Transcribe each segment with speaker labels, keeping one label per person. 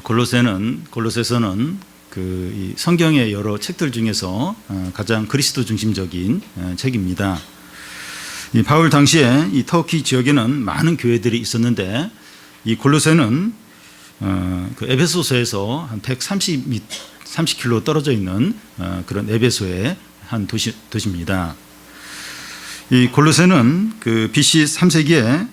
Speaker 1: 골로새서는 이 성경의 여러 책들 중에서 가장 그리스도 중심적인 책입니다. 이 바울 당시에 이 터키 지역에는 많은 교회들이 있었는데 이 골로새는 그 에베소서에서 한 30km 떨어져 있는 그런 에베소의 한 도시입니다. 이 골로새는 그 BC 3세기에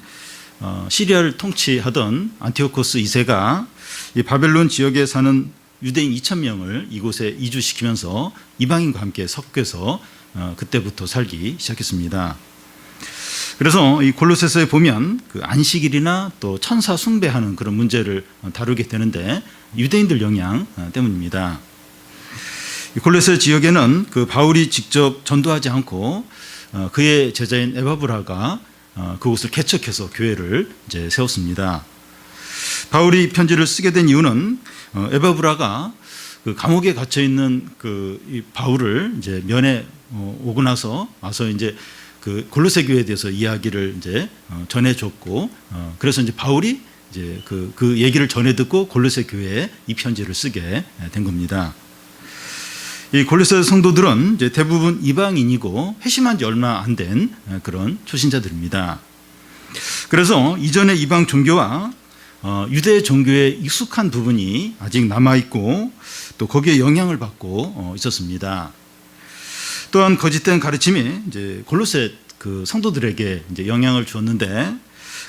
Speaker 1: 시리아를 통치하던 안티오코스 2세가 이 바벨론 지역에 사는 유대인 2,000명을 이곳에 이주시키면서 이방인과 함께 섞여서 그때부터 살기 시작했습니다. 그래서 이 골로새서에 보면 그 안식일이나 또 천사 숭배하는 그런 문제를 다루게 되는데 유대인들 영향 때문입니다. 골로새 지역에는 그 바울이 직접 전도하지 않고 그의 제자인 에바브라가 그곳을 개척해서 교회를 이제 세웠습니다. 바울이 편지를 쓰게 된 이유는 에바브라가 그 감옥에 갇혀 있는 이 바울을 이제 면회 오고 와서 이제 그 골로새 교회에 대해서 이야기를 이제 전해줬고, 그래서 이제 바울이 이제 그 얘기를 전해 듣고 골로새 교회에 이 편지를 쓰게 된 겁니다. 이 골로새 성도들은 이제 대부분 이방인이고 회심한 지 얼마 안 된 그런 초신자들입니다. 그래서 이전의 이방 종교와 유대 종교에 익숙한 부분이 아직 남아있고 또 거기에 영향을 받고 있었습니다. 또한 거짓된 가르침이 이제 골로새 그 성도들에게 이제 영향을 주었는데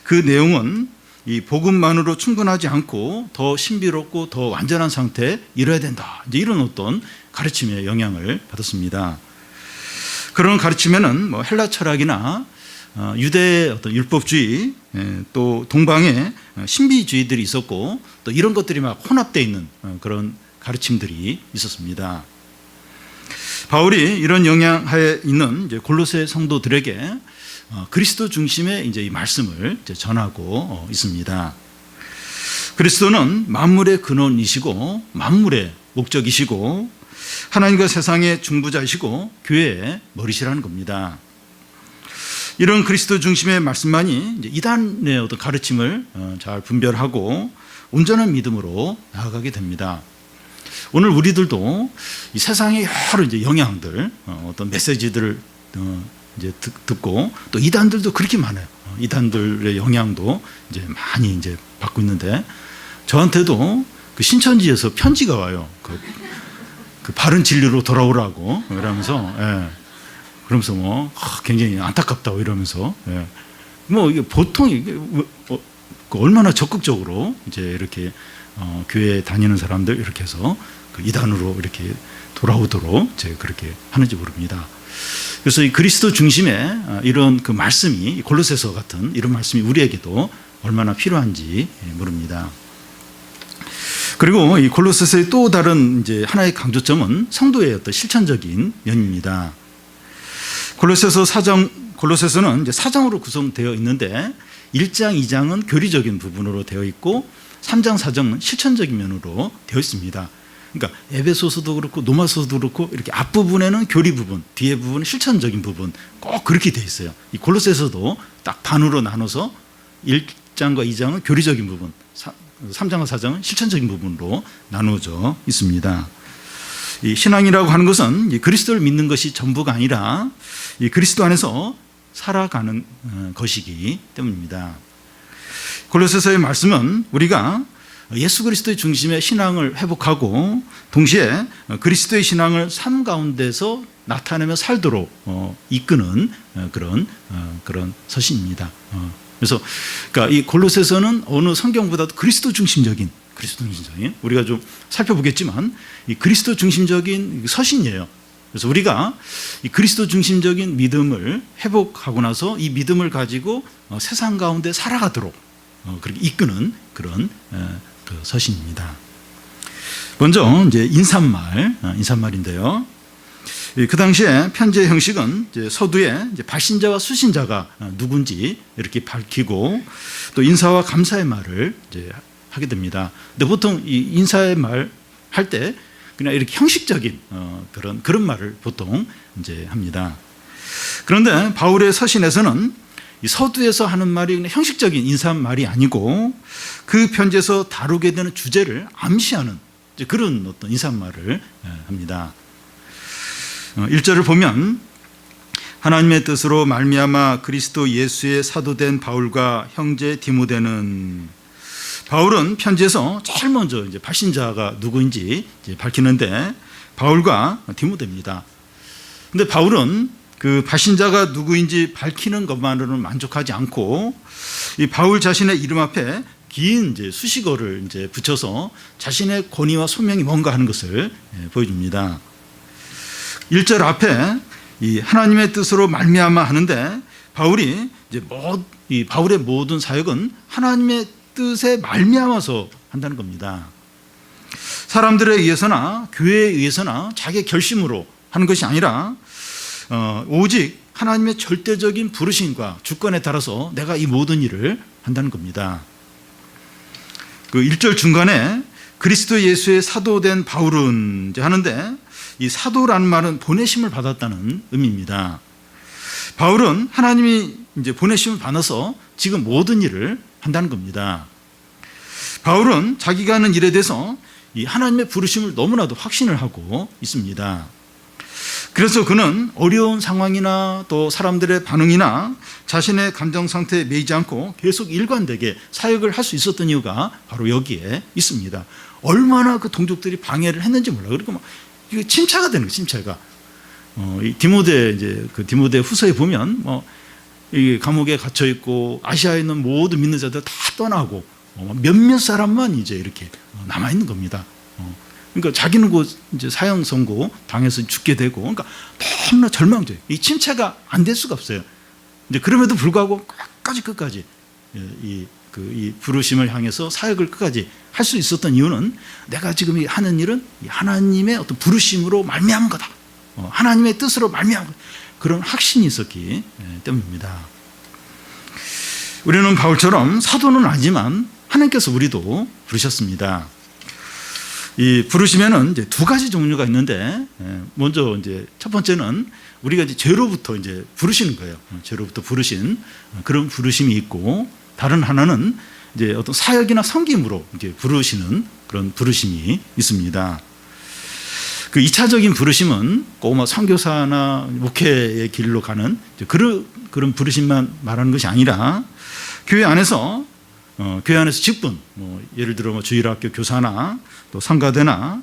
Speaker 1: 그 내용은 이 복음만으로 충분하지 않고 더 신비롭고 더 완전한 상태에 이뤄야 된다. 이제 이런 어떤 가르침의 영향을 받았습니다. 그런 가르침에는 뭐 헬라 철학이나 유대의 어떤 율법주의, 또 동방의 신비주의들이 있었고 또 이런 것들이 막 혼합되어 있는 그런 가르침들이 있었습니다. 바울이 이런 영향하에 있는 이제 골로새 성도들에게 그리스도 중심의 이제 이 말씀을 이제 전하고 있습니다. 그리스도는 만물의 근원이시고 만물의 목적이시고 하나님과 세상의 중보자이시고 교회의 머리시라는 겁니다. 이런 그리스도 중심의 말씀만이 이제 이단의 어떤 가르침을 잘 분별하고 온전한 믿음으로 나아가게 됩니다. 오늘 우리들도 이 세상의 여러 이제 영향들, 어떤 메시지들을 이제 듣고 또 이단들도 그렇게 많아요. 이단들의 영향도 이제 많이 이제 받고 있는데 저한테도 그 신천지에서 편지가 와요. 그 바른 진리로 돌아오라고 이러면서, 그러면서 뭐 굉장히 안타깝다고 이러면서, 뭐 이게 보통 이게 얼마나 적극적으로 이제 이렇게 교회에 다니는 사람들 이렇게 해서 그 이단으로 이렇게 돌아오도록 제가 그렇게 하는지 모릅니다. 그래서 이 그리스도 중심의 이런 그 말씀이 골로새서 같은 이런 말씀이 우리에게도 얼마나 필요한지 모릅니다. 그리고 이 골로새서의 또 다른 이제 하나의 강조점은 성도의 어떤 실천적인 면입니다. 골로새서는 이제 4장으로 구성되어 있는데 1장, 2장은 교리적인 부분으로 되어 있고 3장, 4장은 실천적인 면으로 되어 있습니다. 그러니까 에베소서도 그렇고 노마서도 그렇고 이렇게 앞부분에는 교리 부분, 뒤에 부분은 실천적인 부분 꼭 그렇게 되어 있어요. 이 골로새서도 딱 반으로 나눠서 1장과 2장은 교리적인 부분, 3장과 4장은 실천적인 부분으로 나누어져 있습니다. 이 신앙이라고 하는 것은 이 그리스도를 믿는 것이 전부가 아니라 이 그리스도 안에서 살아가는 것이기 때문입니다. 골로새서의 말씀은 우리가 예수 그리스도의 중심의 신앙을 회복하고 동시에 그리스도의 신앙을 삶 가운데서 나타내며 살도록 이끄는 그런 서신입니다. 그래서 그러니까 이 골로새서는 어느 성경보다도 그리스도 중심적인 우리가 좀 살펴보겠지만 이 그리스도 중심적인 서신이에요. 그래서 우리가 이 그리스도 중심적인 믿음을 회복하고 나서 이 믿음을 가지고 세상 가운데 살아가도록 그렇게 이끄는 그런 그 서신입니다. 먼저 이제 인사말인데요. 그 당시에 편지의 형식은 이제 서두에 이제 발신자와 수신자가 누군지 이렇게 밝히고 또 인사와 감사의 말을 이제 하게 됩니다. 근데 보통 이 인사의 말 할 때 그냥 이렇게 형식적인 그런 말을 보통 이제 합니다. 그런데 바울의 서신에서는 이 서두에서 하는 말이 그냥 형식적인 인사말이 아니고 그 편지에서 다루게 되는 주제를 암시하는 이제 그런 어떤 인사말을 합니다. 1절을 보면 하나님의 뜻으로 말미암아 그리스도 예수의 사도된 바울과 형제 디모데는, 바울은 편지에서 제일 먼저 이제 발신자가 누구인지 이제 밝히는데 바울과 디모데입니다. 근데 바울은 그 발신자가 누구인지 밝히는 것만으로는 만족하지 않고 이 바울 자신의 이름 앞에 긴 이제 수식어를 이제 붙여서 자신의 권위와 소명이 뭔가 하는 것을 보여줍니다. 1절 앞에 이 하나님의 뜻으로 말미암아 하는데 바울이 이제 이 바울의 모든 사역은 하나님의 뜻에 말미암아서 한다는 겁니다. 사람들에 의해서나 교회에 의해서나 자기의 결심으로 하는 것이 아니라 오직 하나님의 절대적인 부르심과 주권에 따라서 내가 이 모든 일을 한다는 겁니다. 그 1절 중간에 그리스도 예수의 사도된 바울은 이제 하는데 이 사도라는 말은 보내심을 받았다는 의미입니다. 바울은 하나님이 이제 보내심을 받아서 지금 모든 일을 한다는 겁니다. 바울은 자기가 하는 일에 대해서 이 하나님의 부르심을 너무나도 확신을 하고 있습니다. 그래서 그는 어려운 상황이나 또 사람들의 반응이나 자신의 감정 상태에 매이지 않고 계속 일관되게 사역을 할 수 있었던 이유가 바로 여기에 있습니다. 얼마나 그 동족들이 방해를 했는지 몰라. 그리고 막 이게 침체가 되는 거예요. 침체가. 이 디모데 이제 그 디모데 후서에 보면 이 감옥에 갇혀 있고 아시아에 있는 모든 믿는 자들 다 떠나고 몇몇 사람만 이제 이렇게 남아 있는 겁니다. 그러니까 자기는 그 이제 사형 선고 당해서 죽게 되고, 그러니까 너무나 절망적이에요. 이 침체가 안 될 수가 없어요. 이제 그럼에도 불구하고 끝까지 이 부르심을 향해서 사역을 끝까지 할 수 있었던 이유는 내가 지금 하는 일은 하나님의 어떤 부르심으로 말미암은 거다. 하나님의 뜻으로 말미암은 거다. 그런 확신이 있었기 때문입니다. 우리는 바울처럼 사도는 아니지만 하나님께서 우리도 부르셨습니다. 이 부르심에는 이제 두 가지 종류가 있는데, 먼저 이제 첫 번째는 우리가 이제 죄로부터 이제 부르시는 거예요. 죄로부터 부르신 그런 부르심이 있고, 다른 하나는 이제 어떤 사역이나 섬김으로 이제 부르시는 그런 부르심이 있습니다. 그 2차적인 부르심은 꼭 선교사나 목회의 길로 가는 그런 부르심만 말하는 것이 아니라 교회 안에서 직분, 예를 들어 주일학교 교사나 또 성가대나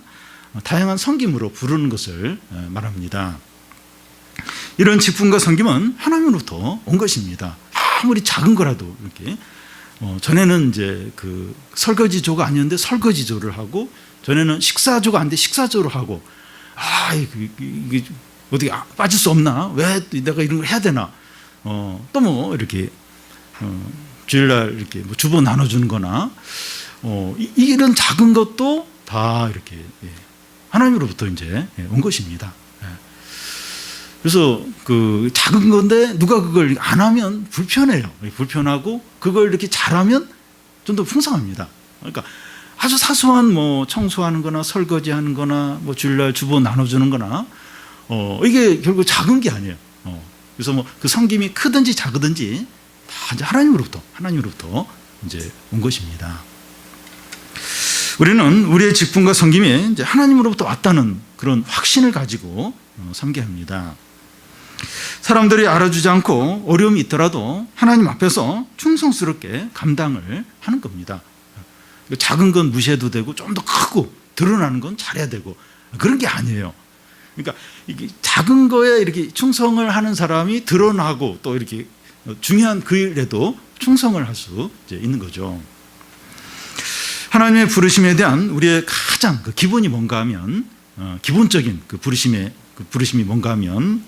Speaker 1: 다양한 섬김으로 부르는 것을 말합니다. 이런 직분과 섬김은 하나님으로부터 온 것입니다. 아무리 작은 거라도 이렇게 전에는 이제 그 설거지조가 아니었는데 설거지조를 하고, 전에는 식사조가 아닌데 식사조를 하고, 이게 어떻게 빠질 수 없나? 왜 내가 이런 걸 해야 되나? 또 이렇게 주일날 이렇게 주보 나눠주는 거나, 이런 작은 것도 다 이렇게 하나님으로부터 이제 온 것입니다. 그래서 그 작은 건데 누가 그걸 안 하면 불편해요. 불편하고, 그걸 이렇게 잘하면 좀 더 풍성합니다. 그러니까 아주 사소한 청소하는 거나 설거지 하는 거나 주일날 주보 나눠주는 거나, 이게 결국 작은 게 아니에요. 그래서 그 섬김이 크든지 작든지 다 이제 하나님으로부터 이제 온 것입니다. 우리는 우리의 직분과 섬김이 이제 하나님으로부터 왔다는 그런 확신을 가지고 섬겨야 합니다. 사람들이 알아주지 않고 어려움이 있더라도 하나님 앞에서 충성스럽게 감당을 하는 겁니다. 작은 건 무시해도 되고, 좀 더 크고 드러나는 건 잘해야 되고, 그런 게 아니에요. 그러니까 이게 작은 거에 이렇게 충성을 하는 사람이 드러나고, 또 이렇게 중요한 그 일에도 충성을 할 수 있는 거죠. 하나님의 부르심에 대한 우리의 가장 그 기본이 뭔가 하면, 기본적인 그 부르심이 뭔가 하면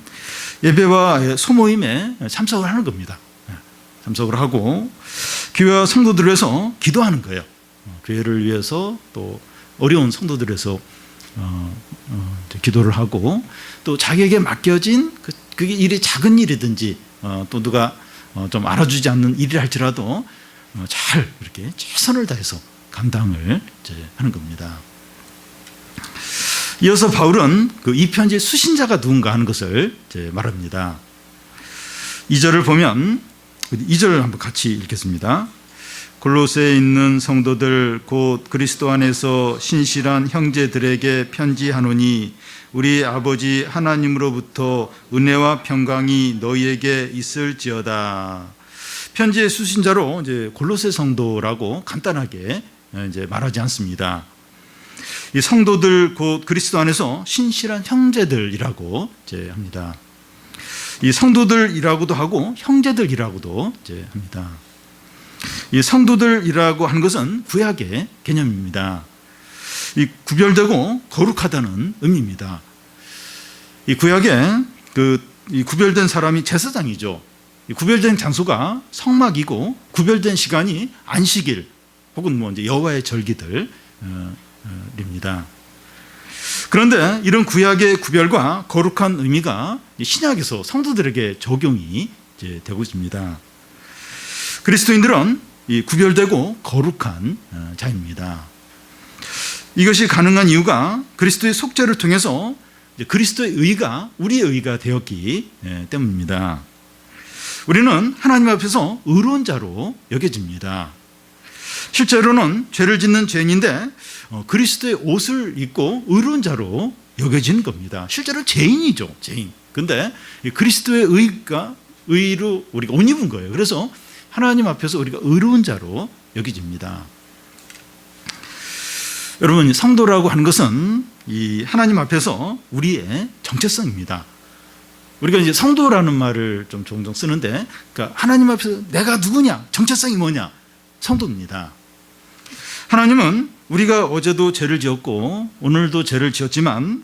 Speaker 1: 예배와 소모임에 참석을 하는 겁니다. 참석을 하고 교회와 성도들을 위해서 기도하는 거예요. 교회를 위해서, 또 어려운 성도들을 위해서 기도를 하고, 또 자기에게 맡겨진 그게 일이 작은 일이든지 또 누가 좀 알아주지 않는 일이라 할지라도 잘 이렇게 최선을 다해서 감당을 이제 하는 겁니다. 이어서 바울은 이 편지의 수신자가 누군가 하는 것을 이제 말합니다. 2절을 보면 2절 한번 같이 읽겠습니다. 골로새에 있는 성도들 곧 그리스도 안에서 신실한 형제들에게 편지하노니 우리 아버지 하나님으로부터 은혜와 평강이 너희에게 있을지어다. 편지의 수신자로 이제 골로새 성도라고 간단하게 이제 말하지 않습니다. 이 성도들 곧 그리스도 안에서 신실한 형제들이라고 이제 합니다. 이 성도들이라고도 하고 형제들이라고도 이제 합니다. 이 성도들이라고 하는 것은 구약의 개념입니다. 이 구별되고 거룩하다는 의미입니다. 이 구약에 이 구별된 사람이 제사장이죠. 이 구별된 장소가 성막이고 구별된 시간이 안식일 혹은 뭐 이제 여호와의 절기들입니다. 그런데 이런 구약의 구별과 거룩한 의미가 신약에서 성도들에게 적용이 이제 되고 있습니다. 그리스도인들은 이 구별되고 거룩한 자입니다. 이것이 가능한 이유가 그리스도의 속죄를 통해서 그리스도의 의가 우리의 의가 되었기 때문입니다. 우리는 하나님 앞에서 의로운 자로 여겨집니다. 실제로는 죄를 짓는 죄인인데 그리스도의 옷을 입고 의로운 자로 여겨지는 겁니다. 실제로 죄인이죠, 죄인. 근데 그리스도의 의로 우리가 옷 입은 거예요. 그래서 하나님 앞에서 우리가 의로운 자로 여겨집니다. 여러분, 성도라고 하는 것은 이 하나님 앞에서 우리의 정체성입니다. 우리가 이제 성도라는 말을 좀 종종 쓰는데, 그러니까 하나님 앞에서 내가 누구냐, 정체성이 뭐냐, 성도입니다. 하나님은 우리가 어제도 죄를 지었고 오늘도 죄를 지었지만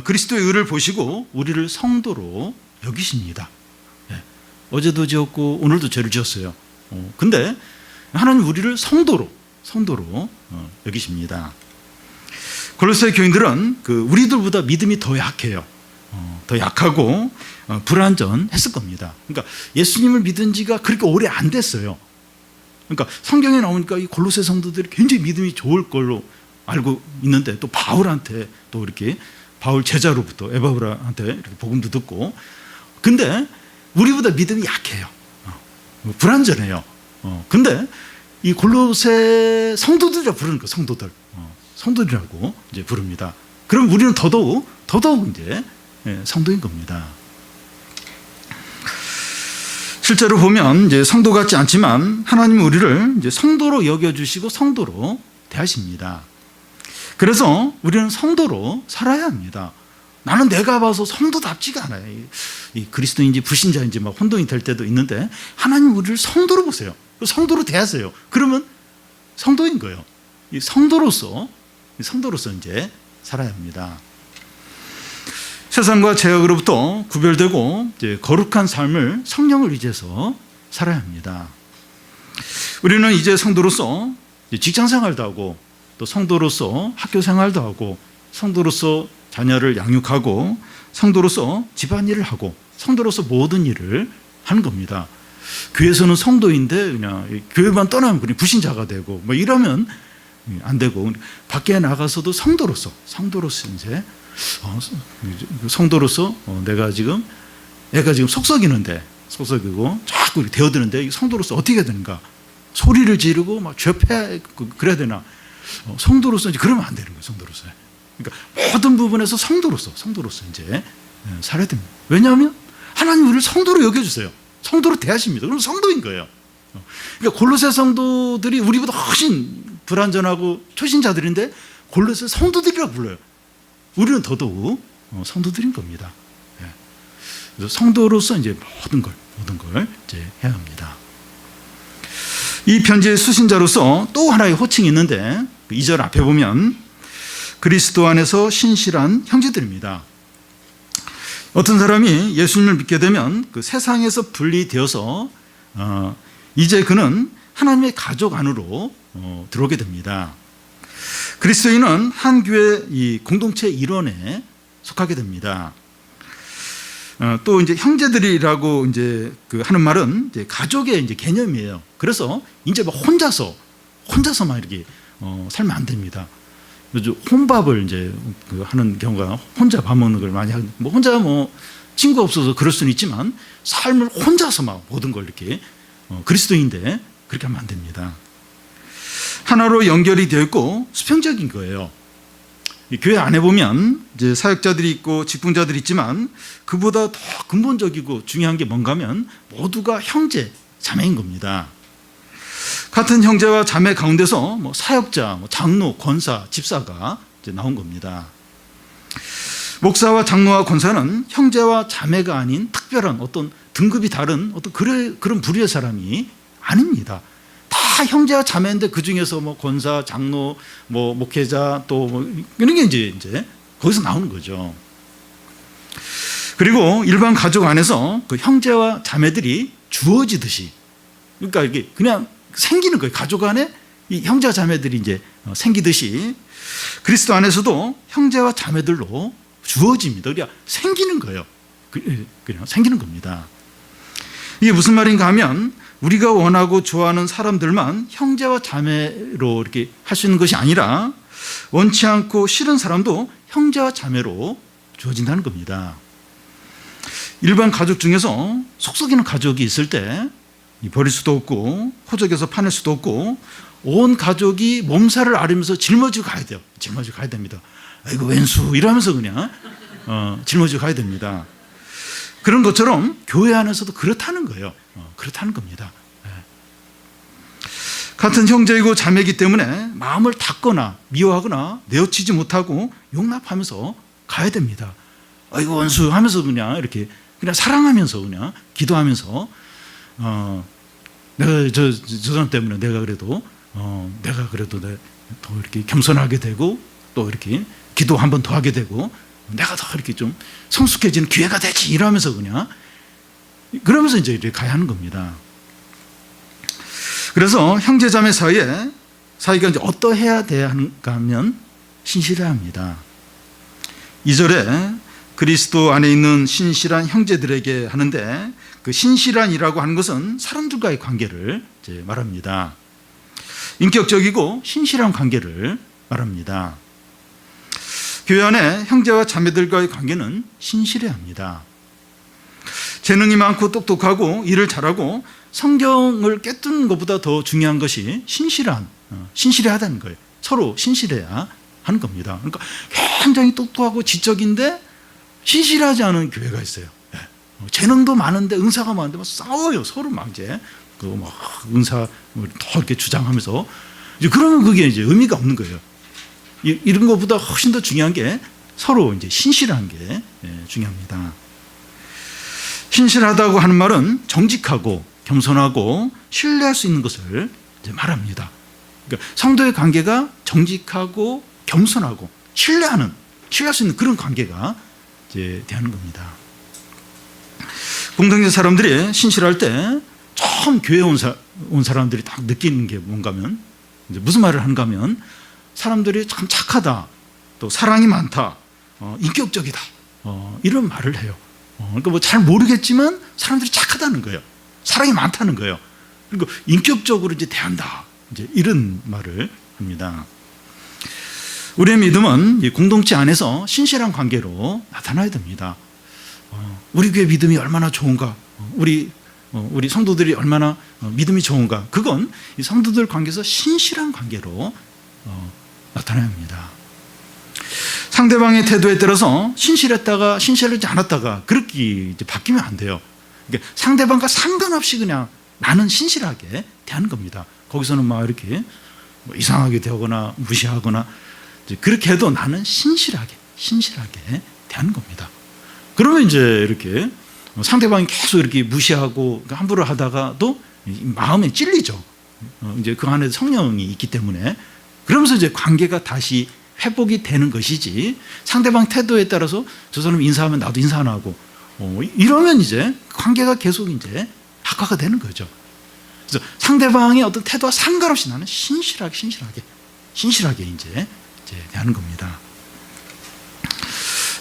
Speaker 1: 그리스도의 의를 보시고 우리를 성도로 여기십니다. 어제도 지었고 오늘도 죄를 지었어요. 근데 하나님 우리를 성도로 여기십니다. 골로새 교인들은 우리들보다 믿음이 더 약해요. 더 약하고 불완전했을 겁니다. 그러니까 예수님을 믿은 지가 그렇게 오래 안 됐어요. 그러니까 성경에 나오니까 이 골로새 성도들이 굉장히 믿음이 좋을 걸로 알고 있는데 또 바울한테 또 이렇게 바울 제자로부터 에바브라한테 이렇게 복음도 듣고, 근데 우리보다 믿음이 약해요. 불완전해요. 근데 이 골로새 성도들이라 부르는 거, 성도들이라고 이제 부릅니다. 그럼 우리는 더더욱 이제 성도인 겁니다. 실제로 보면 이제 성도 같지 않지만 하나님은 우리를 이제 성도로 여겨주시고 성도로 대하십니다. 그래서 우리는 성도로 살아야 합니다. 나는 내가 봐서 성도답지가 않아요. 이 그리스도인지 불신자인지 막 혼동이 될 때도 있는데 하나님 우리를 성도로 보세요. 성도로 대하세요. 그러면 성도인 거예요. 이 성도로서 이제 살아야 합니다. 세상과 죄악으로부터 구별되고 이제 거룩한 삶을 성령을 의지해서 살아야 합니다. 우리는 이제 성도로서 직장 생활도 하고 또 성도로서 학교 생활도 하고 성도로서 자녀를 양육하고 성도로서 집안일을 하고 성도로서 모든 일을 하는 겁니다. 교회에서는 성도인데 그냥 교회만 떠나면 그냥 불신자가 되고 뭐 이러면 안 되고, 밖에 나가서도 성도로서 이제 성도로서 내가 지금 애가 지금 속썩이고 자꾸 이렇게 대어드는데 성도로서 어떻게 해야 되는가? 소리를 지르고 막 죄패 그래야 되나? 성도로서 이제 그러면 안 되는 거예요. 성도로서. 그러니까 모든 부분에서 성도로서 이제 살아야 됩니다. 왜냐하면 하나님 우리를 성도로 여겨주세요. 성도로 대하십니다. 그럼 성도인 거예요. 그러니까 골로새 성도들이 우리보다 훨씬 불완전하고 초신자들인데 골로새 성도들이라고 불러요. 우리는 더더욱 성도들인 겁니다. 그래서 성도로서 이제 모든 걸 이제 해야 합니다. 이 편지의 수신자로서 또 하나의 호칭이 있는데 2절 앞에 보면 그리스도 안에서 신실한 형제들입니다. 어떤 사람이 예수님을 믿게 되면 그 세상에서 분리되어서 이제 그는 하나님의 가족 안으로 들어오게 됩니다. 그리스도인은 한 교회 이 공동체 일원에 속하게 됩니다. 또 이제 형제들이라고 이제 하는 말은 이제 가족의 이제 개념이에요. 그래서 이제 막 혼자서만 이렇게 살면 안 됩니다. 요즘 혼밥을 이제 하는 경우가 혼자 밥 먹는 걸 많이 하는, 혼자 친구 없어서 그럴 수는 있지만 삶을 혼자서 막 모든 걸 이렇게 그리스도인인데 그렇게 하면 안 됩니다. 하나로 연결이 되어 있고 수평적인 거예요. 교회 안에 보면 이제 사역자들이 있고 직분자들이 있지만 그보다 더 근본적이고 중요한 게 뭔가 하면 모두가 형제, 자매인 겁니다. 같은 형제와 자매 가운데서 뭐 사역자, 장로, 권사, 집사가 이제 나온 겁니다. 목사와 장로와 권사는 형제와 자매가 아닌 특별한 어떤 등급이 다른 어떤 그런 부류의 사람이 아닙니다. 다 형제와 자매인데 그 중에서 뭐 권사, 장로, 뭐 목회자 또 뭐 이런 게 이제 거기서 나오는 거죠. 그리고 일반 가족 안에서 그 형제와 자매들이 주어지듯이, 그러니까 이게 그냥 생기는 거예요. 가족 안에 이 형제와 자매들이 이제 생기듯이 그리스도 안에서도 형제와 자매들로 주어집니다. 그냥 생기는 거예요. 그냥 생기는 겁니다. 이게 무슨 말인가 하면 우리가 원하고 좋아하는 사람들만 형제와 자매로 이렇게 할 수 있는 것이 아니라 원치 않고 싫은 사람도 형제와 자매로 주어진다는 겁니다. 일반 가족 중에서 속썩이는 가족이 있을 때 버릴 수도 없고 호적에서 파낼 수도 없고 온 가족이 몸살을 앓으면서 짊어지고 가야 돼요. 짊어지고 가야 됩니다. 아이고 왼수 이러면서 그냥 짊어지고 가야 됩니다. 그런 것처럼 교회 안에서도 그렇다는 거예요. 그렇다는 겁니다. 같은 형제이고 자매이기 때문에 마음을 닫거나 미워하거나 내어치지 못하고 용납하면서 가야 됩니다. 아이고 원수 하면서 그냥 이렇게 그냥 사랑하면서 그냥 기도하면서 내가 저 사람 때문에 내가 그래도 더 이렇게 겸손하게 되고 또 이렇게 기도 한 번 더 하게 되고 내가 더 이렇게 좀 성숙해지는 기회가 되지 이러면서 그냥 그러면서 이제 이렇게 가야 하는 겁니다. 그래서 형제자매 사이가 이제 어떠해야 되는가 하면 신실해야 합니다. 2절에 그리스도 안에 있는 신실한 형제들에게 하는데 그 신실한이라고 하는 것은 사람들과의 관계를 이제 말합니다. 인격적이고 신실한 관계를 말합니다. 교회 안에 형제와 자매들과의 관계는 신실해야 합니다. 재능이 많고 똑똑하고 일을 잘하고 성경을 깨뜨는 것보다 더 중요한 것이 신실하다는 거예요. 서로 신실해야 하는 겁니다. 그러니까 굉장히 똑똑하고 지적인데 신실하지 않은 교회가 있어요. 재능도 많은데 은사가 많은데 막 싸워요. 서로 막 이제 막 은사 더 이렇게 주장하면서 이제 그러면 그게 이제 의미가 없는 거예요. 이런 것보다 훨씬 더 중요한 게 서로 이제 신실한 게 중요합니다. 신실하다고 하는 말은 정직하고 겸손하고 신뢰할 수 있는 것을 이제 말합니다. 그러니까 성도의 관계가 정직하고 겸손하고 신뢰할 수 있는 그런 관계가 이제 되는 겁니다. 공동체 사람들이 신실할 때 처음 교회에 온 사람들이 딱 느끼는 게 뭔가 하면 이제 무슨 말을 하는가 하면 사람들이 참 착하다, 또 사랑이 많다, 인격적이다, 이런 말을 해요. 그러니까 뭐 잘 모르겠지만 사람들이 착하다는 거예요. 사랑이 많다는 거예요. 그리고 인격적으로 이제 대한다, 이제 이런 말을 합니다. 우리의 믿음은 이 공동체 안에서 신실한 관계로 나타나야 됩니다. 우리 교회 믿음이 얼마나 좋은가, 우리 성도들이 얼마나 믿음이 좋은가, 그건 이 성도들 관계에서 신실한 관계로 나타나야 합니다. 상대방의 태도에 따라서 신실했다가 신실하지 않았다가 그렇게 이제 바뀌면 안 돼요. 그러니까 상대방과 상관없이 그냥 나는 신실하게 대하는 겁니다. 거기서는 막 이렇게 이상하게 되거나 무시하거나 그렇게 해도 나는 신실하게 대하는 겁니다. 그러면 이제 이렇게 상대방이 계속 이렇게 무시하고 함부로 하다가도 마음에 찔리죠. 이제 그 안에 성령이 있기 때문에 그러면서 이제 관계가 다시 회복이 되는 것이지 상대방 태도에 따라서 저 사람 인사하면 나도 인사 안 하고 이러면 이제 관계가 계속 이제 악화가 되는 거죠. 그래서 상대방의 어떤 태도와 상관없이 나는 신실하게 이제 대하는 겁니다.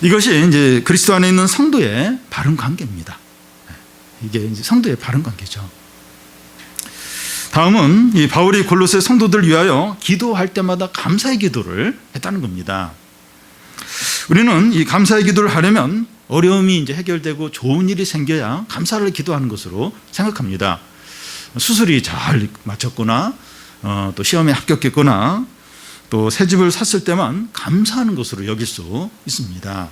Speaker 1: 이것이 이제 그리스도 안에 있는 성도의 바른 관계입니다. 이게 이제 성도의 바른 관계죠. 다음은 이 바울이 골로새 성도들 위하여 기도할 때마다 감사의 기도를 했다는 겁니다. 우리는 이 감사의 기도를 하려면 어려움이 이제 해결되고 좋은 일이 생겨야 감사를 기도하는 것으로 생각합니다. 수술이 잘 맞췄거나 또 시험에 합격했거나 또 새 집을 샀을 때만 감사하는 것으로 여길 수 있습니다.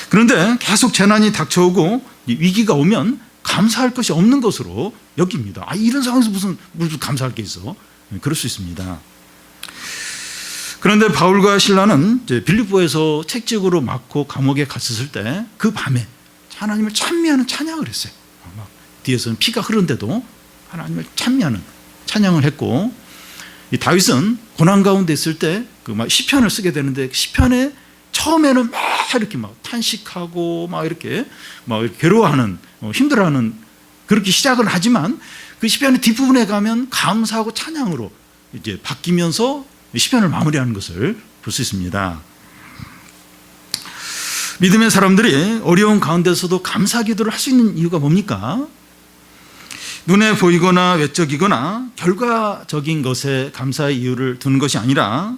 Speaker 1: 그런데 계속 재난이 닥쳐오고 위기가 오면 감사할 것이 없는 것으로 여깁니다. 이런 상황에서 무슨 감사할 게 있어? 그럴 수 있습니다. 그런데 바울과 실라는 빌립보에서 책찍으로 맞고 감옥에 갇혔을 때 그 밤에 하나님을 찬미하는 찬양을 했어요. 막 뒤에서는 피가 흐른데도 하나님을 찬미하는 찬양을 했고, 이 다윗은 고난 가운데 있을 때 그 막 시편을 쓰게 되는데 시편에 처음에는 막 이렇게 막 탄식하고 막 이렇게 괴로워하는 힘들어하는 그렇게 시작을 하지만 그 시편의 뒷부분에 가면 감사하고 찬양으로 이제 바뀌면서 시편을 마무리하는 것을 볼 수 있습니다. 믿음의 사람들이 어려운 가운데서도 감사 기도를 할 수 있는 이유가 뭡니까? 눈에 보이거나 외적이거나 결과적인 것에 감사의 이유를 두는 것이 아니라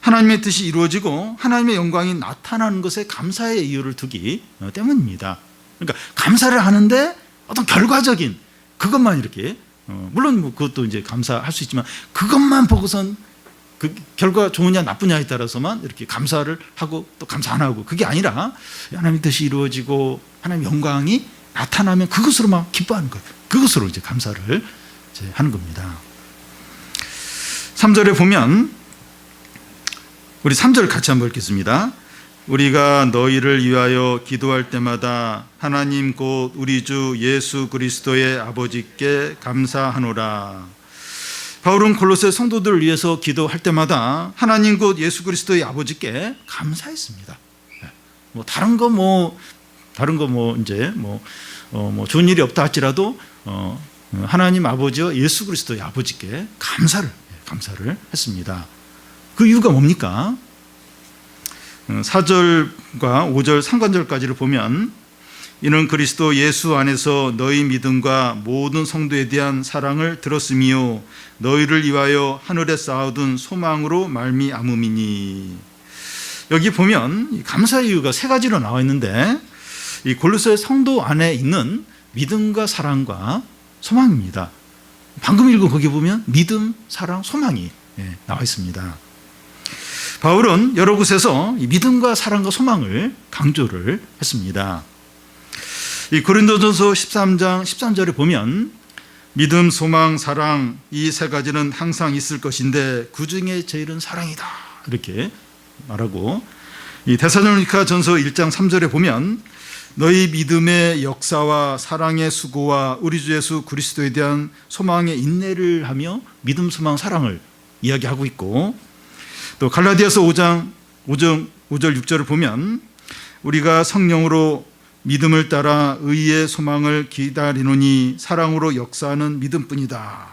Speaker 1: 하나님의 뜻이 이루어지고 하나님의 영광이 나타나는 것에 감사의 이유를 두기 때문입니다. 그러니까 감사를 하는데 어떤 결과적인 그것만 이렇게 물론 그것도 이제 감사할 수 있지만 그것만 보고선 그 결과 좋으냐 나쁘냐에 따라서만 이렇게 감사를 하고 또 감사 안 하고 그게 아니라 하나님의 뜻이 이루어지고 하나님의 영광이 나타나면 그것으로 막 기뻐하는 거예요. 그것으로 이제 감사를 이제 하는 겁니다. 3절에 보면 우리 3절 같이 한번 읽겠습니다. 우리가 너희를 위하여 기도할 때마다 하나님 곧 우리 주 예수 그리스도의 아버지께 감사하노라. 바울은 골로새 성도들을 위해서 기도할 때마다 하나님 곧 예수 그리스도의 아버지께 감사했습니다. 다른 거 이제 좋은 일이 없다 할지라도 하나님 아버지와 예수 그리스도의 아버지께 감사를 했습니다. 그 이유가 뭡니까? 4절과 5절 상관절까지를 보면 이는 그리스도 예수 안에서 너희 믿음과 모든 성도에 대한 사랑을 들었으며 너희를 위하여 하늘에 쌓아둔 소망으로 말미암음이니. 여기 보면 감사의 이유가 세 가지로 나와 있는데 이 골로새 성도 안에 있는 믿음과 사랑과 소망입니다. 방금 읽은 거기 보면 믿음, 사랑, 소망이 나와 있습니다. 바울은 여러 곳에서 이 믿음과 사랑과 소망을 강조를 했습니다. 이 고린도전서 13장 13절에 보면 믿음, 소망, 사랑 이 세 가지는 항상 있을 것인데 그 중에 제일은 사랑이다 이렇게 말하고, 이 데살로니가전서 1장 3절에 보면 너희 믿음의 역사와 사랑의 수고와 우리 주 예수 그리스도에 대한 소망의 인내를 하며 믿음, 소망, 사랑을 이야기하고 있고, 또 갈라디아서 5장 5절 6절을 보면 우리가 성령으로 믿음을 따라 의의 소망을 기다리노니 사랑으로 역사하는 믿음뿐이다.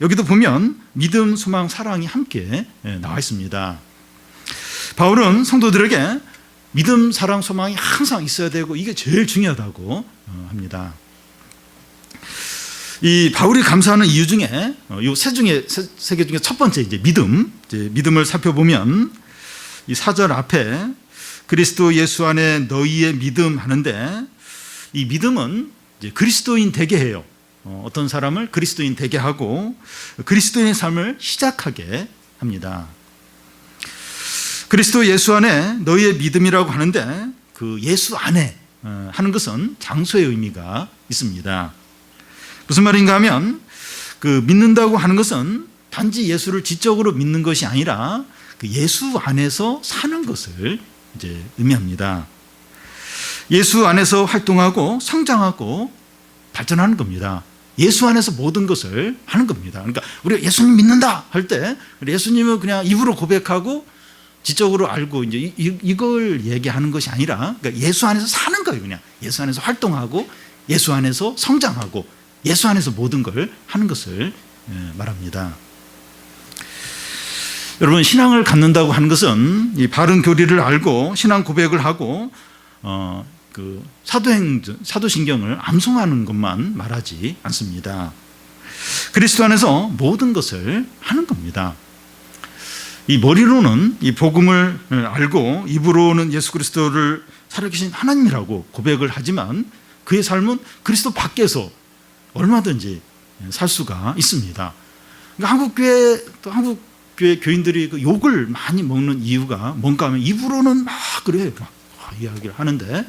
Speaker 1: 여기도 보면 믿음, 소망, 사랑이 함께 나와 있습니다. 바울은 성도들에게 믿음, 사랑, 소망이 항상 있어야 되고 이게 제일 중요하다고 합니다. 이 바울이 감사하는 이유 중에 이 세 개 중에 첫 번째 이제 믿음을 살펴보면 이 4절 앞에 그리스도 예수 안에 너희의 믿음 하는데 이 믿음은 이제 그리스도인 되게 해요. 어떤 사람을 그리스도인 되게 하고 그리스도인의 삶을 시작하게 합니다. 그리스도 예수 안에 너희의 믿음이라고 하는데 그 예수 안에 하는 것은 장소의 의미가 있습니다. 무슨 말인가 하면 그 믿는다고 하는 것은 단지 예수를 지적으로 믿는 것이 아니라 그 예수 안에서 사는 것을 이제 의미합니다. 예수 안에서 활동하고 성장하고 발전하는 겁니다. 예수 안에서 모든 것을 하는 겁니다. 그러니까 우리가 예수님 믿는다 할 때 예수님은 그냥 입으로 고백하고 지적으로 알고 이제 이걸 얘기하는 것이 아니라 그러니까 예수 안에서 사는 거예요. 그냥 예수 안에서 활동하고 예수 안에서 성장하고 예수 안에서 모든 걸 하는 것을 말합니다. 여러분, 신앙을 갖는다고 하는 것은 이 바른 교리를 알고 신앙 고백을 하고 그 사도신경을 암송하는 것만 말하지 않습니다. 그리스도 안에서 모든 것을 하는 겁니다. 이 머리로는 이 복음을 알고 입으로는 예수 그리스도를 살아계신 하나님이라고 고백을 하지만 그의 삶은 그리스도 밖에서 얼마든지 살 수가 있습니다. 그러니까 한국교회 또 한국교회 교인들이 그 욕을 많이 먹는 이유가 뭔가 하면 입으로는 막 그래요. 막 이야기를 하는데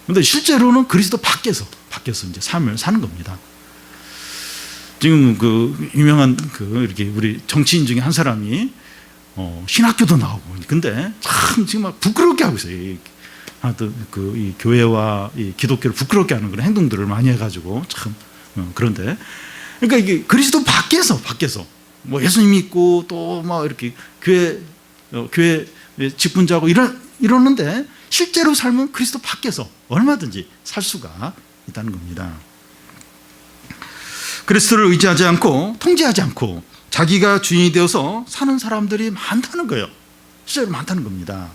Speaker 1: 근데 실제로는 그리스도 밖에서 이제 삶을 사는 겁니다. 지금 그 유명한 그 이렇게 우리 정치인 중에 한 사람이 신학교도 나오고 근데 참 지금 막 부끄럽게 하고 있어요. 이 교회와 이 기독교를 부끄럽게 하는 그런 행동들을 많이 해가지고 참 그런데 그러니까 이게 그리스도 밖에서 뭐 예수님 믿고 또 막 이렇게 교회 직분자고 이러는데 실제로 삶은 그리스도 밖에서 얼마든지 살 수가 있다는 겁니다. 그리스도를 의지하지 않고 통제하지 않고 자기가 주인이 되어서 사는 사람들이 많다는 거예요. 실제로 많다는 겁니다.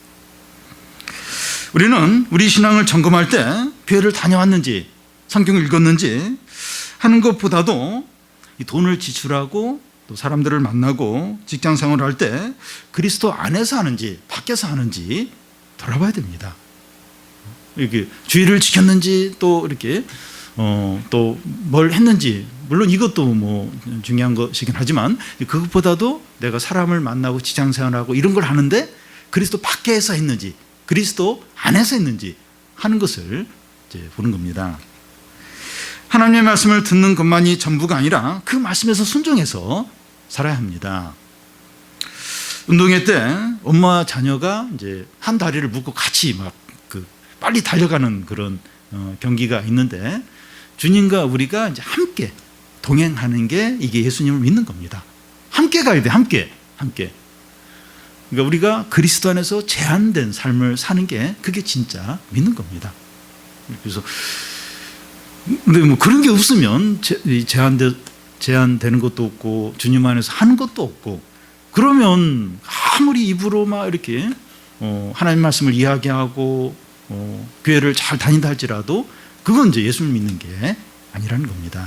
Speaker 1: 우리는 우리 신앙을 점검할 때 교회를 다녀왔는지 성경을 읽었는지 하는 것보다도 이 돈을 지출하고 또 사람들을 만나고 직장 생활을 할 때 그리스도 안에서 하는지 밖에서 하는지 돌아봐야 됩니다. 이렇게 주의를 지켰는지 또 이렇게 또 뭘 했는지 물론 이것도 뭐 중요한 것이긴 하지만 그것보다도 내가 사람을 만나고 직장 생활하고 이런 걸 하는데 그리스도 밖에서 했는지 그리스도 안에서 했는지 하는 것을 이제 보는 겁니다. 하나님의 말씀을 듣는 것만이 전부가 아니라 그 말씀에서 순종해서 살아야 합니다. 운동회 때 엄마와 자녀가 이제 한 다리를 묶고 같이 막 빨리 달려가는 그런 경기가 있는데 주님과 우리가 이제 함께 동행하는 게 이게 예수님을 믿는 겁니다. 함께 가야 돼, 함께. 그러니까 우리가 그리스도 안에서 제한된 삶을 사는 게 그게 진짜 믿는 겁니다. 그래서 근데 뭐 그런 게 없으면 제한되는 것도 없고 주님 안에서 하는 것도 없고 그러면 아무리 입으로 막 이렇게 하나님 말씀을 이야기하고 교회를 잘 다닌다 할지라도 그건 이제 예수를 믿는 게 아니라는 겁니다.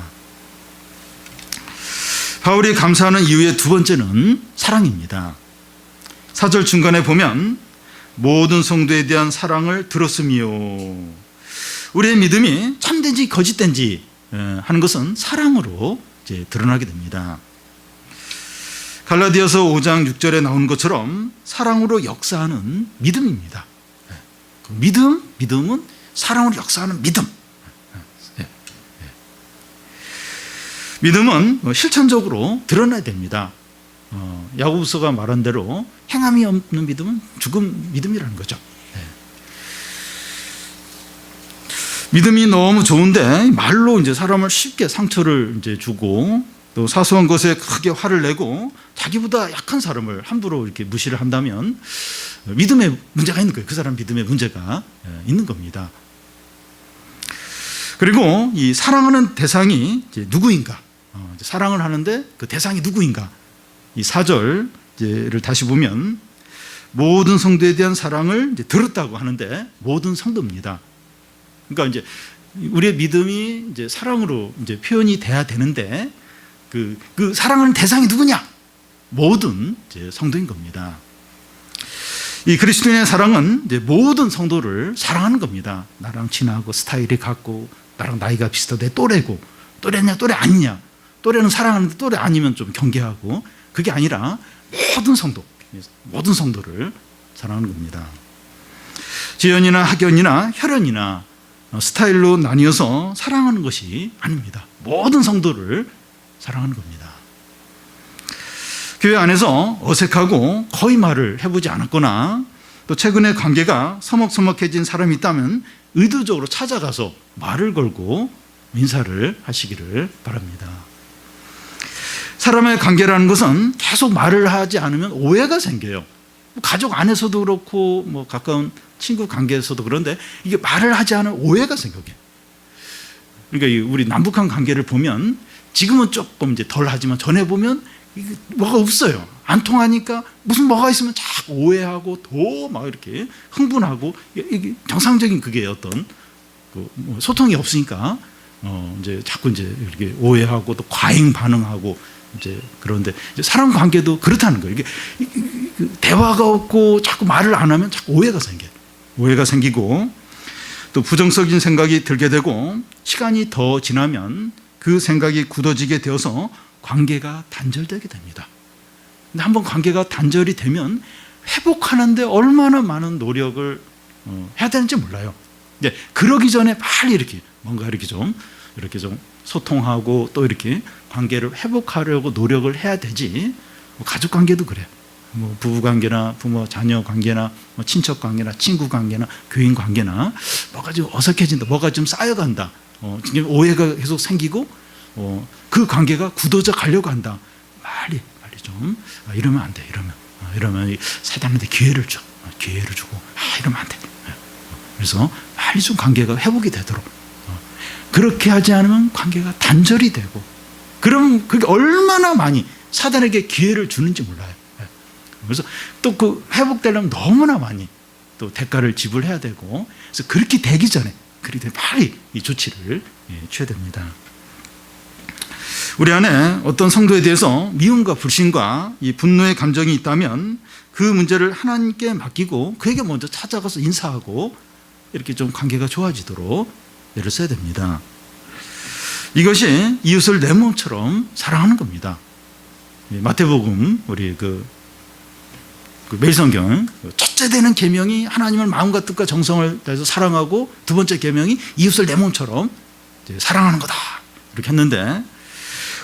Speaker 1: 바울이 감사하는 이유의 두 번째는 사랑입니다. 4절 중간에 보면 모든 성도에 대한 사랑을 들었으며 우리의 믿음이 참된지 거짓된지 하는 것은 사랑으로 이제 드러나게 됩니다. 갈라디아서 5장 6절에 나온 것처럼 사랑으로 역사하는 믿음입니다. 믿음은 사랑으로 역사하는 믿음. 믿음은 실천적으로 드러나야 됩니다. 야고보서가 말한 대로 행함이 없는 믿음은 죽은 믿음이라는 거죠. 믿음이 너무 좋은데 말로 이제 사람을 쉽게 상처를 이제 주고 또 사소한 것에 크게 화를 내고 자기보다 약한 사람을 함부로 이렇게 무시를 한다면 믿음에 문제가 있는 거예요. 그 사람 믿음에 문제가 있는 겁니다. 그리고 이 사랑하는 대상이 이제 누구인가? 사랑을 하는데 그 대상이 누구인가? 이 4절을 다시 보면 모든 성도에 대한 사랑을 이제 들었다고 하는데 모든 성도입니다. 그러니까 이제 우리의 믿음이 이제 사랑으로 이제 표현이 돼야 되는데 그 사랑하는 대상이 누구냐? 모든 이제 성도인 겁니다. 이 그리스도인의 사랑은 이제 모든 성도를 사랑하는 겁니다. 나랑 친하고 스타일이 같고 나랑 나이가 비슷하고 내 또래고 또래냐 또래 아니냐 또래는 사랑하는데 또래 아니면 좀 경계하고 그게 아니라 모든 성도를 사랑하는 겁니다. 지연이나 학연이나 혈연이나 스타일로 나뉘어서 사랑하는 것이 아닙니다. 모든 성도를 사랑하는 겁니다. 교회 안에서 어색하고 거의 말을 해보지 않았거나 또 최근에 관계가 서먹서먹해진 사람이 있다면 의도적으로 찾아가서 말을 걸고 인사를 하시기를 바랍니다. 사람의 관계라는 것은 계속 말을 하지 않으면 오해가 생겨요. 가족 안에서도 그렇고 뭐 가까운 친구 관계에서도 그런데 이게 말을 하지 않으면 오해가 생겨요. 그러니까 우리 남북한 관계를 보면 지금은 조금 이제 덜 하지만 전에 보면 이게 뭐가 없어요. 안 통하니까 무슨 뭐가 있으면 자꾸 오해하고 더 막 이렇게 흥분하고 이게 정상적인 그게 어떤 뭐 소통이 없으니까 이제 자꾸 이제 이렇게 오해하고 또 과잉 반응하고 이제 그런데 이제 사람 관계도 그렇다는 거예요. 이게 대화가 없고 자꾸 말을 안 하면 자꾸 오해가 생겨요. 오해가 생기고 또 부정적인 생각이 들게 되고 시간이 더 지나면 그 그 생각이 굳어지게 되어서 관계가 단절되게 됩니다. 근데 한번 관계가 단절이 되면 회복하는데 얼마나 많은 노력을 해야 되는지 몰라요. 근데 그러기 전에 빨리 이렇게 뭔가 이렇게 좀 소통하고 또 이렇게 관계를 회복하려고 노력을 해야 되지. 가족 관계도 그래요. 부부 관계나 부모 자녀 관계나 친척 관계나 친구 관계나 교인 관계나 뭐가 좀 어색해진다, 뭐가 좀 쌓여간다, 지금 오해가 계속 생기고 그 관계가 굳어져 가려고 한다. 빨리 좀 이러면 안 돼. 이러면 사단한테 기회를 주고 이러면 안 돼. 그래서 빨리 좀 관계가 회복이 되도록 그렇게 하지 않으면 관계가 단절이 되고, 그럼 그게 얼마나 많이 사단에게 기회를 주는지 몰라요. 그래서 또 그 회복되려면 너무나 많이 또 대가를 지불해야 되고, 그래서 그렇게 되기 전에 빨리 이 조치를 취해야 됩니다. 우리 안에 어떤 성도에 대해서 미움과 불신과 이 분노의 감정이 있다면 그 문제를 하나님께 맡기고 그에게 먼저 찾아가서 인사하고 이렇게 좀 관계가 좋아지도록 애를 써야 됩니다. 이것이 이웃을 내 몸처럼 사랑하는 겁니다. 마태복음 우리 그 매일성경 첫째 되는 계명이 하나님을 마음과 뜻과 정성을 다해서 사랑하고, 두 번째 계명이 이웃을 내 몸처럼 사랑하는 거다 이렇게 했는데,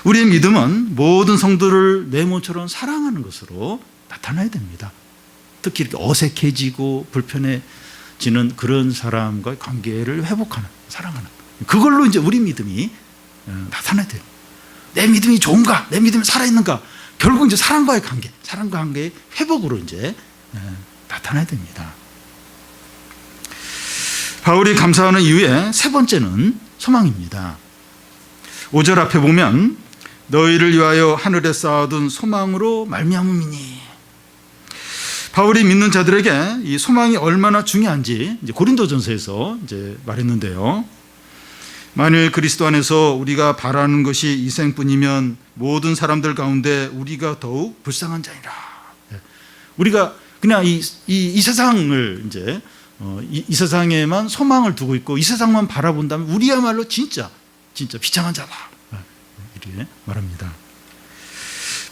Speaker 1: 우리의 믿음은 모든 성도를 내 몸처럼 사랑하는 것으로 나타나야 됩니다. 특히 이렇게 어색해지고 불편해지는 그런 사람과의 관계를 회복하는, 사랑하는, 그걸로 이제 우리 믿음이 나타나야 돼요. 내 믿음이 좋은가, 내 믿음이 살아있는가, 결국 이제 사랑과의 관계의 회복으로 이제 나타나야 됩니다. 바울이 감사하는 이유의 세 번째는 소망입니다. 5절 앞에 보면 너희를 위하여 하늘에 쌓아둔 소망으로 말미암음이니. 바울이 믿는 자들에게 이 소망이 얼마나 중요한지 이제 고린도전서에서 이제 말했는데요. 만일 그리스도 안에서 우리가 바라는 것이 이 생뿐이면 모든 사람들 가운데 우리가 더욱 불쌍한 자이라. 우리가 그냥 이 세상을 이제 이 세상에만 소망을 두고 있고 이 세상만 바라본다면 우리야말로 진짜 비참한 자다 이렇게 말합니다.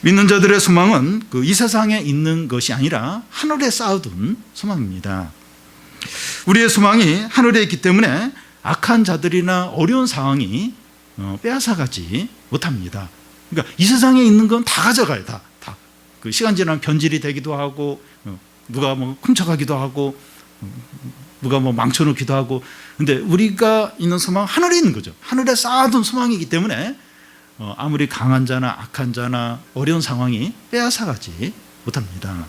Speaker 1: 믿는 자들의 소망은 그 이 세상에 있는 것이 아니라 하늘에 쌓아둔 소망입니다. 우리의 소망이 하늘에 있기 때문에 악한 자들이나 어려운 상황이 빼앗아가지 못합니다. 그러니까 이 세상에 있는 건 다 가져가요. 다. 그 시간 지나면 변질이 되기도 하고, 누가 뭐 훔쳐가기도 하고, 누가 뭐 망쳐놓기도 하고. 근데 우리가 있는 소망은 하늘에 있는 거죠. 하늘에 쌓아둔 소망이기 때문에 아무리 강한 자나 악한 자나 어려운 상황이 빼앗아가지 못합니다.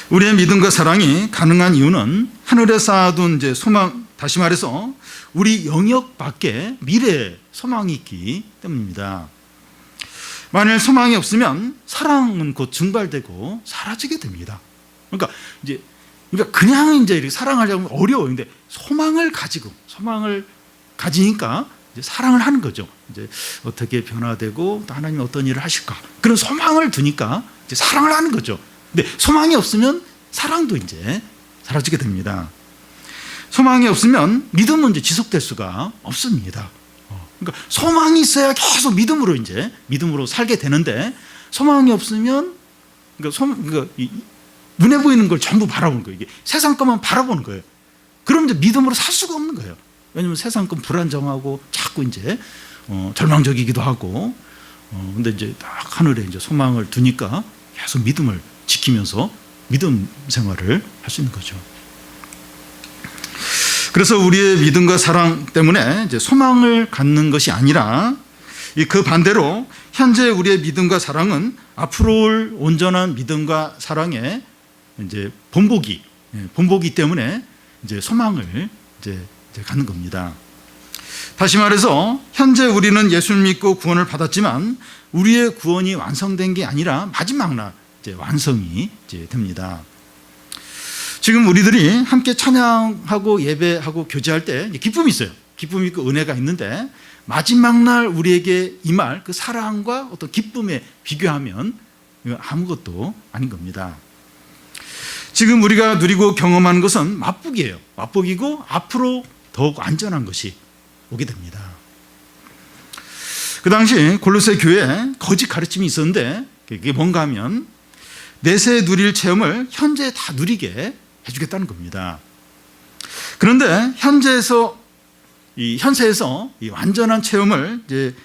Speaker 1: 우리의 믿음과 사랑이 가능한 이유는 하늘에 쌓아둔 이제 소망, 다시 말해서 우리 영역 밖에 미래의 소망이 있기 때문입니다. 만일 소망이 없으면 사랑은 곧 증발되고 사라지게 됩니다. 그러니까 그냥 이렇게 사랑하려면 어려워요. 근데 소망을 가지니까 이제 사랑을 하는 거죠. 이제 어떻게 변화되고 또 하나님 어떤 일을 하실까, 그런 소망을 두니까 이제 사랑을 하는 거죠. 근데 소망이 없으면 사랑도 이제 사라지게 됩니다. 소망이 없으면 믿음은 이제 지속될 수가 없습니다. 그러니까 소망이 있어야 계속 믿음으로 살게 되는데, 소망이 없으면 눈에 보이는 걸 전부 바라보는 거예요. 이게 세상 것만 바라보는 거예요. 그럼 이제 믿음으로 살 수가 없는 거예요. 왜냐하면 세상 건 불안정하고 자꾸 이제 절망적이기도 하고, 근데 이제 딱 하늘에 이제 소망을 두니까 계속 믿음을 지키면서 믿음 생활을 할 수 있는 거죠. 그래서 우리의 믿음과 사랑 때문에 이제 소망을 갖는 것이 아니라 그 반대로 현재 우리의 믿음과 사랑은 앞으로 올 온전한 믿음과 사랑의 이제 본보기 때문에 이제 소망을 이제 갖는 겁니다. 다시 말해서 현재 우리는 예수를 믿고 구원을 받았지만 우리의 구원이 완성된 게 아니라 마지막 날 이제 완성이 이제 됩니다. 지금 우리들이 함께 찬양하고 예배하고 교제할 때 기쁨이 있어요. 기쁨이 있고 은혜가 있는데, 마지막 날 우리에게 임할 그 사랑과 어떤 기쁨에 비교하면 아무것도 아닌 겁니다. 지금 우리가 누리고 경험하는 것은 맛보기예요. 맛보기고 앞으로 더욱 안전한 것이 오게 됩니다. 그 당시 골로새 교회에 거짓 가르침이 있었는데 그게 뭔가 하면 내세 누릴 체험을 현재 다 누리게 해주겠다는 겁니다. 그런데 현세에서 이 완전한 체험을 이제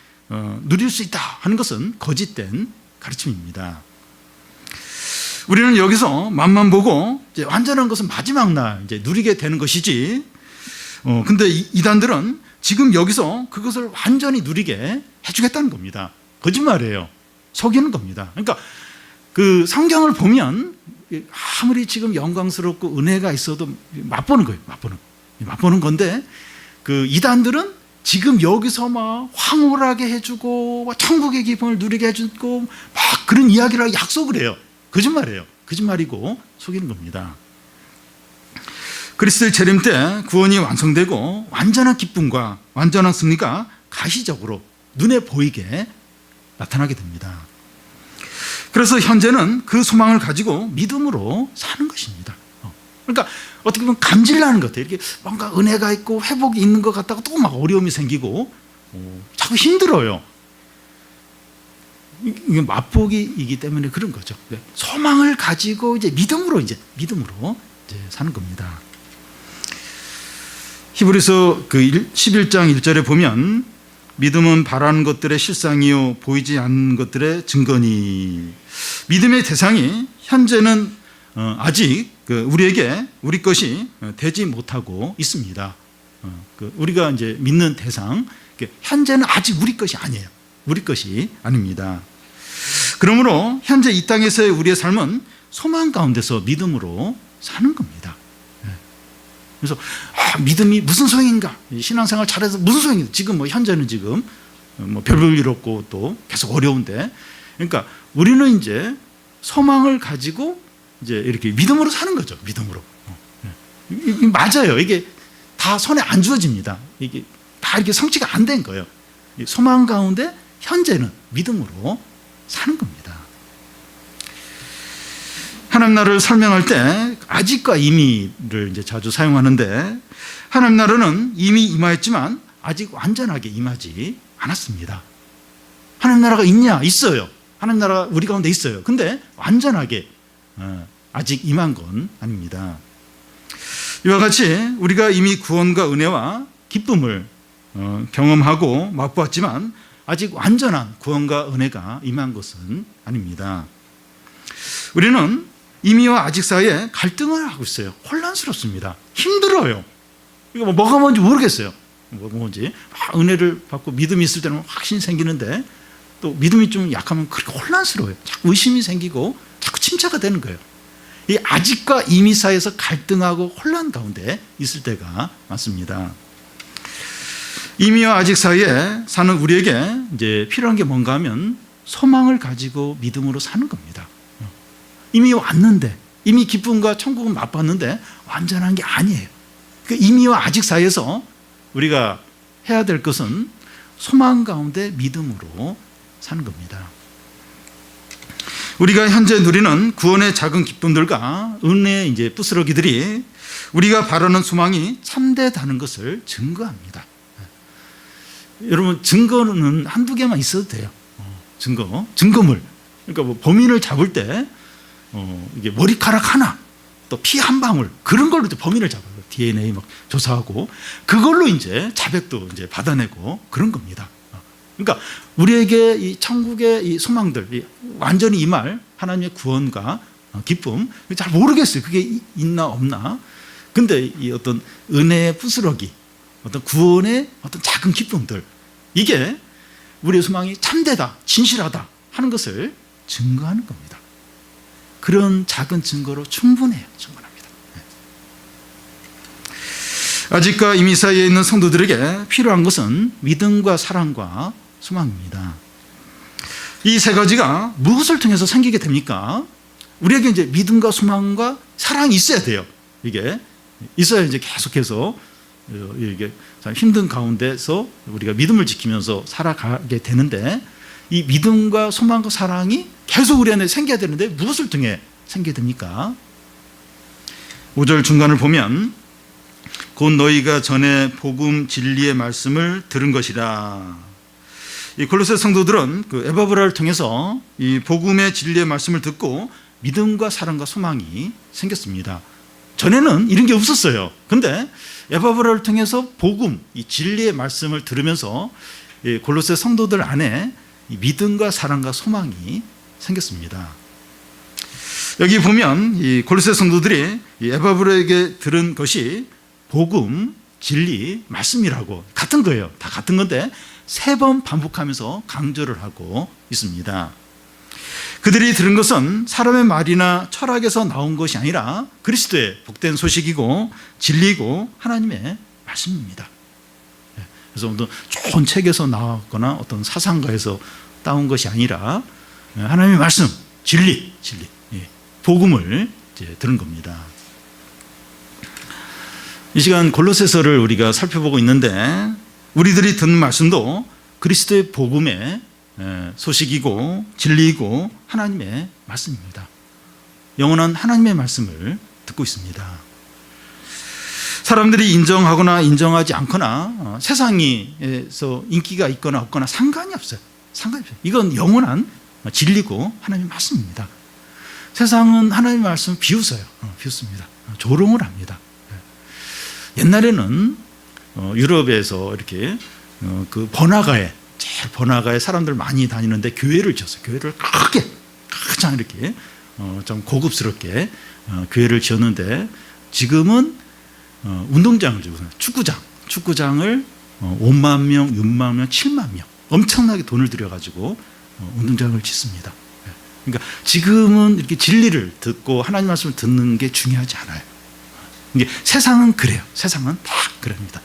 Speaker 1: 누릴 수 있다 하는 것은 거짓된 가르침입니다. 우리는 여기서 맛만 보고 이제 완전한 것은 마지막 날 이제 누리게 되는 것이지. 근데 이단들은 지금 여기서 그것을 완전히 누리게 해주겠다는 겁니다. 거짓말이에요. 속이는 겁니다. 그러니까 그 성경을 보면 아무리 지금 영광스럽고 은혜가 있어도 맛보는 거예요. 맛보는 건데 그 이단들은 지금 여기서 막 황홀하게 해주고 천국의 기쁨을 누리게 해주고 막 그런 이야기를 약속을 해요. 거짓말이에요. 거짓말이고 속이는 겁니다. 그리스도의 재림 때 구원이 완성되고 완전한 기쁨과 완전한 승리가 가시적으로 눈에 보이게 나타나게 됩니다. 그래서 현재는 그 소망을 가지고 믿음으로 사는 것입니다. 그러니까 어떻게 보면 감질나는 것 같아요. 이렇게 뭔가 은혜가 있고 회복이 있는 것 같다가 또 막 어려움이 생기고 자꾸 힘들어요. 이게 맛보기이기 때문에 그런 거죠. 소망을 가지고 이제 믿음으로 사는 겁니다. 히브리서 그 11장 1절에 보면 믿음은 바라는 것들의 실상이요 보이지 않는 것들의 증거니. 믿음의 대상이 현재는 아직 우리에게 우리 것이 되지 못하고 있습니다. 우리가 이제 믿는 대상, 현재는 아직 우리 것이 아니에요. 우리 것이 아닙니다. 그러므로 현재 이 땅에서의 우리의 삶은 소망 가운데서 믿음으로 사는 겁니다. 그래서 믿음이 무슨 소용인가? 신앙생활 잘해서 무슨 소용인가? 지금 현재는 지금 별볼 일 없고 또 계속 어려운데, 그러니까 우리는 이제 소망을 가지고 이제 이렇게 믿음으로 사는 거죠. 믿음으로. 맞아요. 이게 다 손에 안 주어집니다. 이게 다 이렇게 성취가 안 된 거예요. 소망 가운데 현재는 믿음으로 사는 겁니다. 하나님 나라를 설명할 때 아직과 이미를 이제 자주 사용하는데, 하나님 나라는 이미 임하였지만 아직 완전하게 임하지 않았습니다. 하나님 나라가 있냐? 있어요. 하나님 나라가 우리 가운데 있어요. 근데 완전하게 아직 임한 건 아닙니다. 이와 같이 우리가 이미 구원과 은혜와 기쁨을 경험하고 맛보았지만 아직 완전한 구원과 은혜가 임한 것은 아닙니다. 우리는 이미와 아직 사이에 갈등을 하고 있어요. 혼란스럽습니다. 힘들어요. 이거 뭐가 뭔지 모르겠어요. 뭐가 뭔지. 은혜를 받고 믿음이 있을 때는 확신이 생기는데 또 믿음이 좀 약하면 그렇게 혼란스러워요. 자꾸 의심이 생기고 자꾸 침체가 되는 거예요. 이 아직과 이미 사이에서 갈등하고 혼란 가운데 있을 때가 많습니다. 이미와 아직 사이에 사는 우리에게 이제 필요한 게 뭔가 하면 소망을 가지고 믿음으로 사는 겁니다. 이미 왔는데, 이미 기쁨과 천국은 맛봤는데 완전한 게 아니에요. 그 이미와 아직 사이에서 우리가 해야 될 것은 소망 가운데 믿음으로 사는 겁니다. 우리가 현재 누리는 구원의 작은 기쁨들과 은혜의 이제 부스러기들이 우리가 바라는 소망이 참되다는 것을 증거합니다. 여러분, 증거는 한두 개만 있어도 돼요. 증거물. 그러니까 뭐 범인을 잡을 때 이게 머리카락 하나, 또 피 한 방울, 그런 걸로 범인을 잡아요. DNA 막 조사하고 그걸로 이제 자백도 이제 받아내고 그런 겁니다. 그러니까 우리에게 이 천국의 이 소망들, 이 완전히 임할 하나님의 구원과 기쁨, 잘 모르겠어요. 그게 있나 없나. 근데 이 어떤 은혜의 부스러기, 어떤 구원의 어떤 작은 기쁨들, 이게 우리의 소망이 참되다, 진실하다 하는 것을 증거하는 겁니다. 그런 작은 증거로 충분합니다. 아직과 이미 사이에 있는 성도들에게 필요한 것은 믿음과 사랑과 소망입니다. 이 세 가지가 무엇을 통해서 생기게 됩니까? 우리에게 이제 믿음과 소망과 사랑이 있어야 돼요. 이게 있어야 이제 계속해서 이게 힘든 가운데서 우리가 믿음을 지키면서 살아가게 되는데, 이 믿음과 소망과 사랑이 계속 우리 안에 생겨야 되는데 무엇을 통해 생기게 됩니까? 5절 중간을 보면 곧 너희가 전에 복음 진리의 말씀을 들은 것이라. 이 골로새 성도들은 그 에바브라를 통해서 이 복음의 진리의 말씀을 듣고 믿음과 사랑과 소망이 생겼습니다. 전에는 이런 게 없었어요. 근데 에바브라를 통해서 복음, 이 진리의 말씀을 들으면서 이 골로새 성도들 안에 이 믿음과 사랑과 소망이 생겼습니다. 여기 보면 이 골로새 성도들이 이 에바브라에게 들은 것이 복음, 진리, 말씀이라고 같은 거예요. 다 같은 건데 3번 반복하면서 강조를 하고 있습니다. 그들이 들은 것은 사람의 말이나 철학에서 나온 것이 아니라 그리스도의 복된 소식이고 진리고 하나님의 말씀입니다. 그래서 어떤 좋은 책에서 나왔거나 어떤 사상가에서 따온 것이 아니라 하나님의 말씀, 진리, 복음을 이제 들은 겁니다. 이 시간 골로새서를 우리가 살펴보고 있는데 우리들이 듣는 말씀도 그리스도의 복음의 소식이고 진리이고 하나님의 말씀입니다. 영원한 하나님의 말씀을 듣고 있습니다. 사람들이 인정하거나 인정하지 않거나 세상에서 인기가 있거나 없거나 상관이 없어요. 이건 영원한 진리고 하나님의 말씀입니다. 세상은 하나님의 말씀을 비웃습니다. 조롱을 합니다. 옛날에는 유럽에서 이렇게 그 번화가에 제일 번화가에 사람들 많이 다니는데 교회를 지었어요. 교회를 크게 가장 이렇게 좀 고급스럽게 교회를 지었는데 지금은 운동장을 지고 축구장을 5만 명, 6만 명, 7만 명 엄청나게 돈을 들여가지고 운동장을 짓습니다. 그러니까 지금은 이렇게 진리를 듣고 하나님 말씀을 듣는 게 중요하지 않아요. 이게 세상은 그래요. 세상은 다 그럽니다.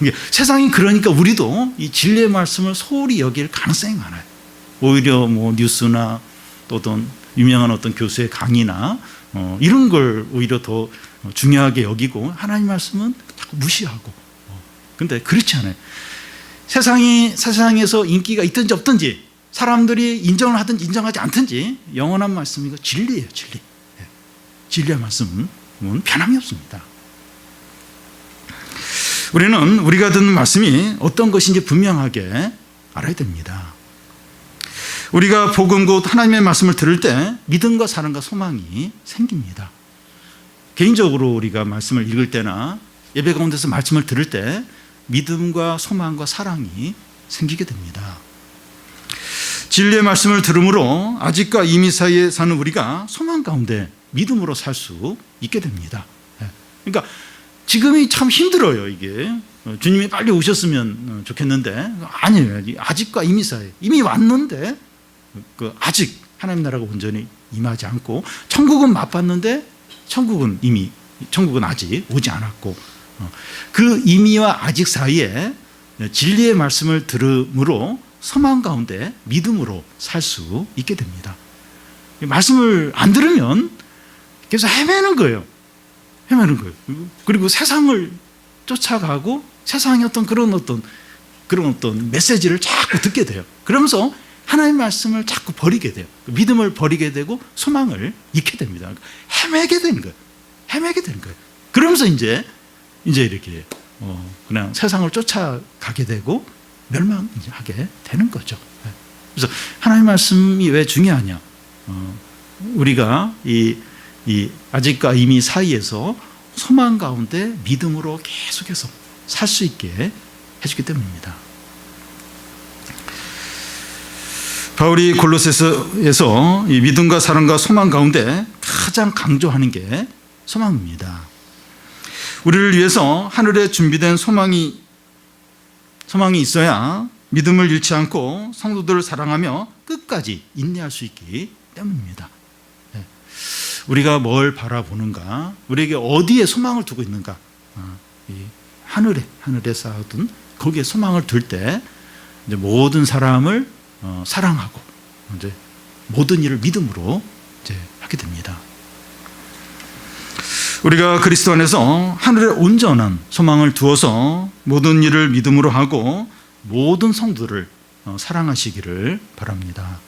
Speaker 1: 이게 세상이 그러니까 우리도 이 진리의 말씀을 소홀히 여길 가능성이 많아요. 오히려 뭐 뉴스나 또 어떤 유명한 어떤 교수의 강의나 이런 걸 오히려 더 중요하게 여기고 하나님 말씀은 자꾸 무시하고. 근데 그렇지 않아요. 세상에서 인기가 있든지 없든지 사람들이 인정을 하든지 인정하지 않든지 영원한 말씀이고 진리예요. 진리. 진리의 말씀은 변함이 없습니다. 우리는 우리가 듣는 말씀이 어떤 것인지 분명하게 알아야 됩니다. 우리가 복음 곧 하나님의 말씀을 들을 때 믿음과 사랑과 소망이 생깁니다. 개인적으로 우리가 말씀을 읽을 때나 예배 가운데서 말씀을 들을 때 믿음과 소망과 사랑이 생기게 됩니다. 진리의 말씀을 들음으로 아직과 이미 사이에 사는 우리가 소망 가운데 믿음으로 살 수 있게 됩니다. 그러니까 지금이 참 힘들어요. 이게 주님이 빨리 오셨으면 좋겠는데 아니에요. 아직과 이미 사이 이미 왔는데 아직 하나님 나라가 온전히 임하지 않고 천국은 맛봤는데 천국은 아직 오지 않았고 그 이미와 아직 사이에 진리의 말씀을 들음으로 소망 가운데 믿음으로 살 수 있게 됩니다. 말씀을 안 들으면 계속 헤매는 거예요. 그리고 세상을 쫓아가고 세상의 그런 어떤 메시지를 자꾸 듣게 돼요. 그러면서 하나님의 말씀을 자꾸 버리게 돼요. 믿음을 버리게 되고 소망을 잃게 됩니다. 헤매게 되는 거예요. 그러면서 이제 이렇게 그냥 세상을 쫓아가게 되고 멸망하게 되는 거죠. 그래서 하나님의 말씀이 왜 중요하냐? 우리가 이 아직과 이미 사이에서 소망 가운데 믿음으로 계속해서 살 수 있게 해주기 때문입니다. 바울이 골로새서에서 이 믿음과 사랑과 소망 가운데 가장 강조하는 게 소망입니다. 우리를 위해서 하늘에 준비된 소망이 있어야 믿음을 잃지 않고 성도들을 사랑하며 끝까지 인내할 수 있기 때문입니다. 우리가 뭘 바라보는가, 우리에게 어디에 소망을 두고 있는가, 이 하늘에 쌓아둔 거기에 소망을 둘 때 이제 모든 사람을 사랑하고 이제 모든 일을 믿음으로 이제 하게 됩니다. 우리가 그리스도 안에서 하늘에 온전한 소망을 두어서 모든 일을 믿음으로 하고 모든 성도를 사랑하시기를 바랍니다.